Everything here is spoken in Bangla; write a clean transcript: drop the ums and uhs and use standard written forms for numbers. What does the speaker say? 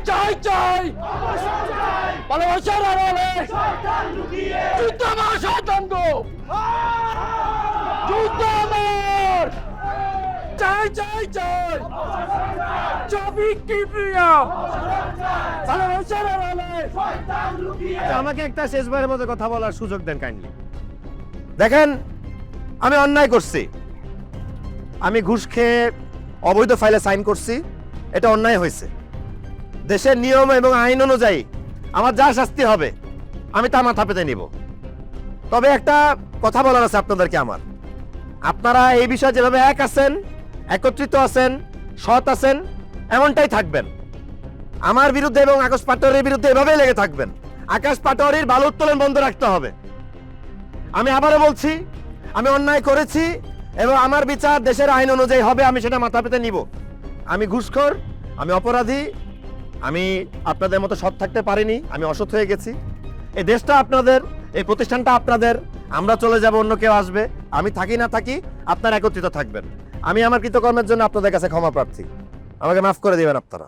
চাই চাই ভালোবাসার আড়ালে যুদ্ধ আমার শয়তান গো, যুদ্ধ আমার চাই চাই চাই টপিক কিবরিয়া ভালোবাসার আড়ালে। আমাকে একটা শেষবারের মতো কথা বলার সুযোগ দেন কাইন্ডলি। দেখেন, আমি অন্যায় করছি, আমি ঘুষ খেয়ে অবৈধ ফাইলে সাইন করছি, এটা অন্যায় হয়েছে। দেশের নিয়ম এবং আইন অনুযায়ী আমার যা শাস্তি হবে আমি তা মাথা পেতে নিব। তবে একটা কথা বলার আছে আপনাদেরকে আমার, আপনারা এই বিষয়ে যেভাবে এক আছেন, একত্রিত আছেন, সৎ আছেন, এমনটাই থাকবেন। আমার বিরুদ্ধে এবং আকাশ পাটোয়ারির বিরুদ্ধে এভাবেই লেগে থাকবেন। আকাশ পাটোয়ারির বালু উত্তোলন বন্ধ রাখতে হবে। আমি আবারও বলছি, আমি অন্যায় করেছি এবং আমার বিচার দেশের আইন অনুযায়ী হবে, আমি সেটা মাথা পেতে নিব। আমি ঘুষখোর, আমি অপরাধী, আমি আপনাদের মতো সৎ থাকতে পারিনি, আমি অসৎ হয়ে গেছি। এই দেশটা আপনাদের, এই প্রতিষ্ঠানটা আপনাদের, আমরা চলে যাব, অন্য কেউ আসবে। আমি থাকি না থাকি, আপনারা একত্রিত থাকবেন। আমি আমার কৃতকর্মের জন্য আপনাদের কাছে ক্ষমা প্রার্থী, আমাকে মাফ করে দিবেন আপনারা।